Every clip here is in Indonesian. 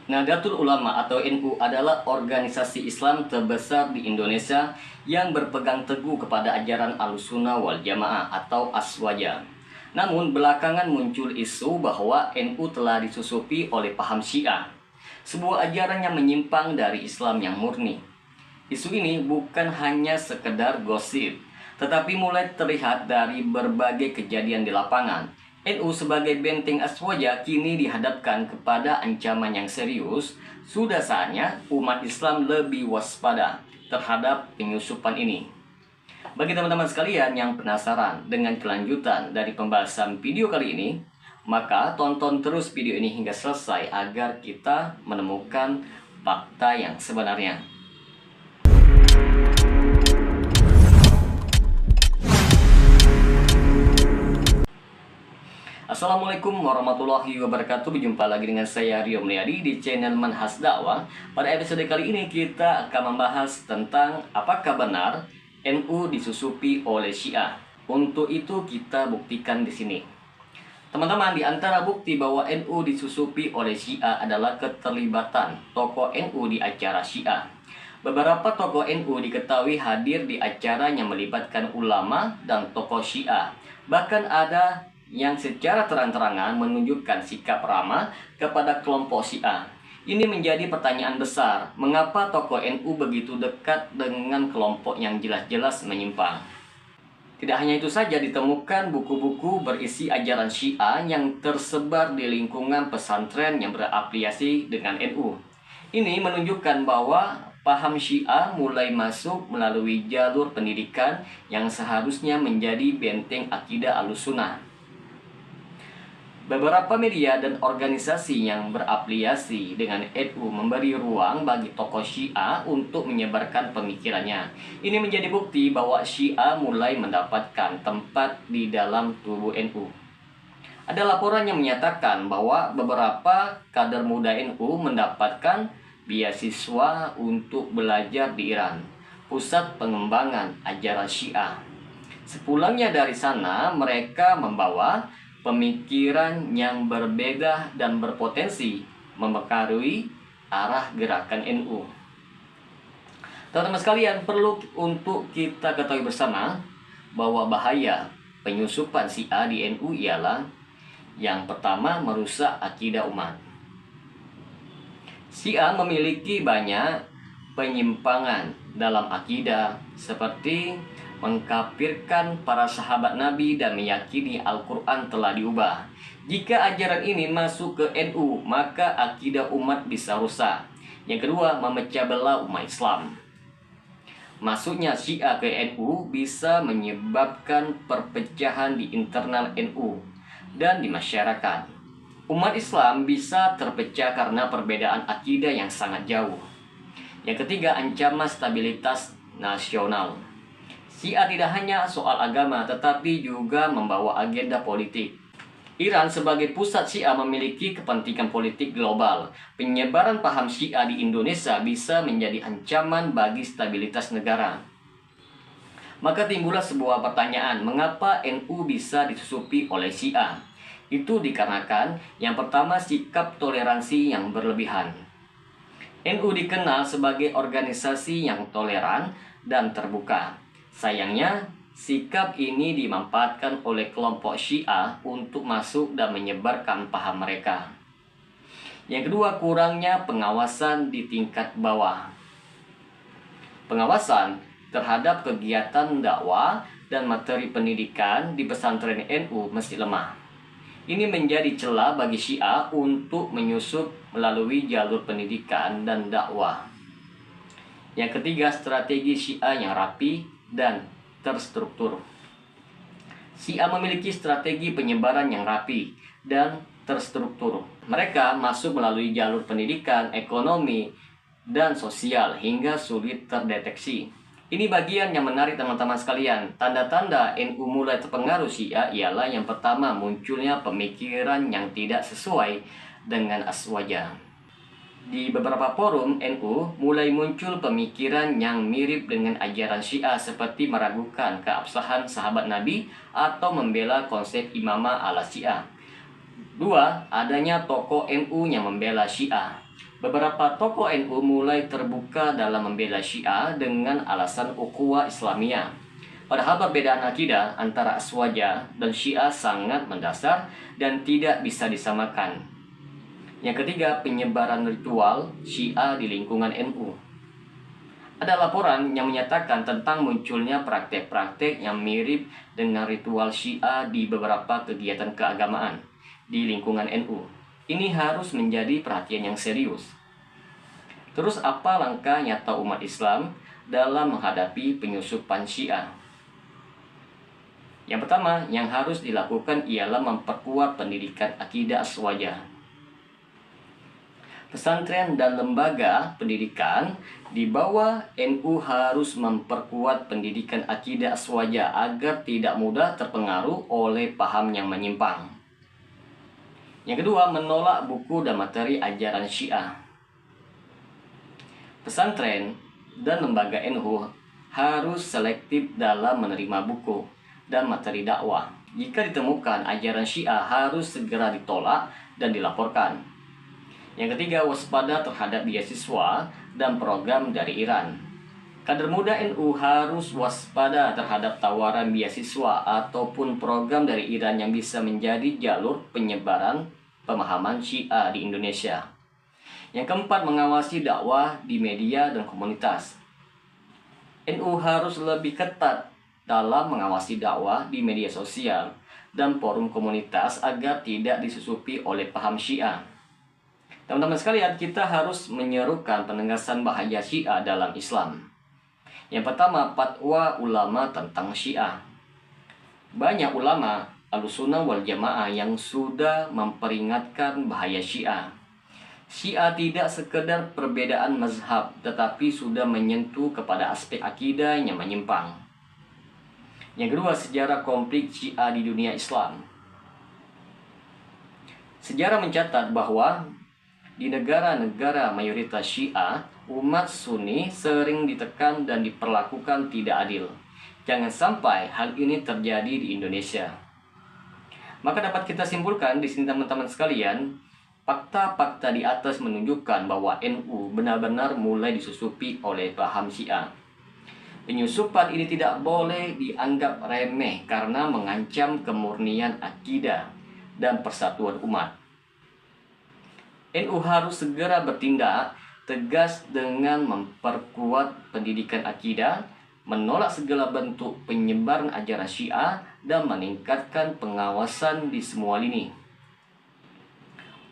Nahdlatul Ulama atau NU adalah organisasi Islam terbesar di Indonesia yang berpegang teguh kepada ajaran Ahlussunnah wal Jamaah atau Aswaja. Namun belakangan muncul isu bahwa NU telah disusupi oleh paham Syiah, sebuah ajaran yang menyimpang dari Islam yang murni. Isu ini bukan hanya sekedar gosip, tetapi mulai terlihat dari berbagai kejadian di lapangan. NU sebagai benteng Aswaja kini dihadapkan kepada ancaman yang serius. Sudah saatnya umat Islam lebih waspada terhadap penyusupan ini. Bagi teman-teman sekalian yang penasaran dengan kelanjutan dari pembahasan video kali ini, maka tonton terus video ini hingga selesai agar kita menemukan fakta yang sebenarnya. Assalamualaikum warahmatullahi wabarakatuh. Berjumpa lagi dengan saya Rio Mulyadi di channel Manhaj Dakwah. Pada episode kali ini kita akan membahas tentang apakah benar NU disusupi oleh Syiah. Untuk itu kita buktikan di sini. Teman-teman, di antara bukti bahwa NU disusupi oleh Syiah adalah keterlibatan tokoh NU di acara Syiah. Beberapa tokoh NU diketahui hadir di acara yang melibatkan ulama dan tokoh Syiah. Bahkan ada yang secara terang-terangan menunjukkan sikap ramah kepada kelompok Syiah. Ini menjadi pertanyaan besar, mengapa tokoh NU begitu dekat dengan kelompok yang jelas-jelas menyimpang? Tidak hanya itu saja, ditemukan buku-buku berisi ajaran Syiah yang tersebar di lingkungan pesantren yang berafiliasi dengan NU. Ini menunjukkan bahwa paham Syiah mulai masuk melalui jalur pendidikan yang seharusnya menjadi benteng akidah Ahlussunnah. Beberapa media dan organisasi yang berafiliasi dengan NU memberi ruang bagi tokoh Syiah untuk menyebarkan pemikirannya. Ini menjadi bukti bahwa Syiah mulai mendapatkan tempat di dalam tubuh NU. Ada laporan yang menyatakan bahwa beberapa kader muda NU mendapatkan beasiswa untuk belajar di Iran, pusat pengembangan ajaran Syiah. Sepulangnya dari sana, mereka membawa pemikiran yang berbeda dan berpotensi mempengaruhi arah gerakan NU. Teman-teman sekalian, perlu untuk kita ketahui bersama bahwa bahaya penyusupan Syiah di NU ialah yang pertama, merusak akidah umat. Syiah memiliki banyak penyimpangan dalam akidah seperti mengkafirkan para sahabat Nabi dan meyakini Al-Quran telah diubah. Jika ajaran ini masuk ke NU, maka akidah umat bisa rusak. Yang kedua, memecah belah umat Islam. Masuknya Syiah ke NU bisa menyebabkan perpecahan di internal NU dan di masyarakat. Umat Islam bisa terpecah karena perbedaan akidah yang sangat jauh. Yang ketiga, ancaman stabilitas nasional. Syiah tidak hanya soal agama, tetapi juga membawa agenda politik. Iran sebagai pusat Syiah memiliki kepentingan politik global. Penyebaran paham Syiah di Indonesia bisa menjadi ancaman bagi stabilitas negara. Maka timbullah sebuah pertanyaan, mengapa NU bisa disusupi oleh Syiah? Itu dikarenakan yang pertama, sikap toleransi yang berlebihan. NU dikenal sebagai organisasi yang toleran dan terbuka. Sayangnya, sikap ini dimanfaatkan oleh kelompok Syiah untuk masuk dan menyebarkan paham mereka. Yang kedua, kurangnya pengawasan di tingkat bawah. Pengawasan terhadap kegiatan dakwah dan materi pendidikan di pesantren NU masih lemah. Ini menjadi celah bagi Syiah untuk menyusup melalui jalur pendidikan dan dakwah. Yang ketiga, strategi Syiah yang rapi dan terstruktur. Syiah memiliki strategi penyebaran yang rapi dan terstruktur. Mereka masuk melalui jalur pendidikan, ekonomi, dan sosial hingga sulit terdeteksi. Ini bagian yang menarik teman-teman sekalian. Tanda-tanda NU mulai terpengaruh Syiah ialah yang pertama, munculnya pemikiran yang tidak sesuai dengan Aswaja. Di beberapa forum NU mulai muncul pemikiran yang mirip dengan ajaran Syiah seperti meragukan keabsahan sahabat Nabi atau membela konsep imamah ala Syiah. Dua, adanya tokoh NU yang membela Syiah. Beberapa tokoh NU mulai terbuka dalam membela Syiah dengan alasan ukhuwah Islamiyah. Padahal perbedaan akidah antara Aswaja dan Syiah sangat mendasar dan tidak bisa disamakan. Yang ketiga, penyebaran ritual Syiah di lingkungan NU. Ada laporan yang menyatakan tentang munculnya praktek-praktek yang mirip dengan ritual Syiah di beberapa kegiatan keagamaan di lingkungan NU. Ini harus menjadi perhatian yang serius. Terus apa langkah nyata umat Islam dalam menghadapi penyusupan Syiah? Yang pertama yang harus dilakukan ialah memperkuat pendidikan akidah Aswaja. Pesantren dan lembaga pendidikan di bawah NU harus memperkuat pendidikan akidah Aswaja agar tidak mudah terpengaruh oleh paham yang menyimpang. Yang kedua, menolak buku dan materi ajaran Syiah. Pesantren dan lembaga NU harus selektif dalam menerima buku dan materi dakwah. Jika ditemukan ajaran Syiah harus segera ditolak dan dilaporkan. Yang ketiga, waspada terhadap beasiswa dan program dari Iran. Kader muda NU harus waspada terhadap tawaran beasiswa ataupun program dari Iran yang bisa menjadi jalur penyebaran pemahaman Syiah di Indonesia. Yang keempat, mengawasi dakwah di media dan komunitas. NU harus lebih ketat dalam mengawasi dakwah di media sosial dan forum komunitas agar tidak disusupi oleh paham Syiah. Teman-teman sekalian, kita harus menyerukan penegasan bahaya Syiah dalam Islam. Yang pertama, fatwa ulama tentang Syiah. Banyak ulama Ahlussunnah wal Jamaah yang sudah memperingatkan bahaya Syiah. Syiah tidak sekedar perbedaan mazhab, tetapi sudah menyentuh kepada aspek akidah yang menyimpang. Yang kedua, sejarah konflik Syiah di dunia Islam. Sejarah mencatat bahwa di negara-negara mayoritas Syiah, umat Sunni sering ditekan dan diperlakukan tidak adil. Jangan sampai hal ini terjadi di Indonesia. Maka dapat kita simpulkan di sini teman-teman sekalian, fakta-fakta di atas menunjukkan bahwa NU benar-benar mulai disusupi oleh paham Syiah. Penyusupan ini tidak boleh dianggap remeh karena mengancam kemurnian akidah dan persatuan umat. NU harus segera bertindak tegas dengan memperkuat pendidikan akidah, menolak segala bentuk penyebaran ajaran Syiah, dan meningkatkan pengawasan di semua lini.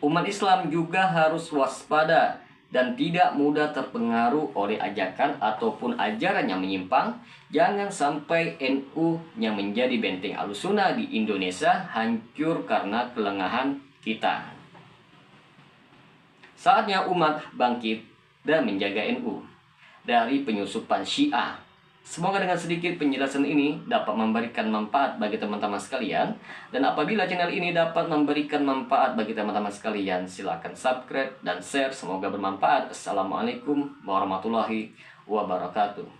Umat Islam juga harus waspada dan tidak mudah terpengaruh oleh ajakan ataupun ajaran yang menyimpang. Jangan sampai NU yang menjadi benteng Ahlussunnah di Indonesia hancur karena kelengahan kita. Saatnya umat bangkit dan menjaga NU dari penyusupan Syiah. Semoga dengan sedikit penjelasan ini dapat memberikan manfaat bagi teman-teman sekalian. Dan apabila channel ini dapat memberikan manfaat bagi teman-teman sekalian, silakan subscribe dan share. Semoga bermanfaat. Assalamualaikum warahmatullahi wabarakatuh.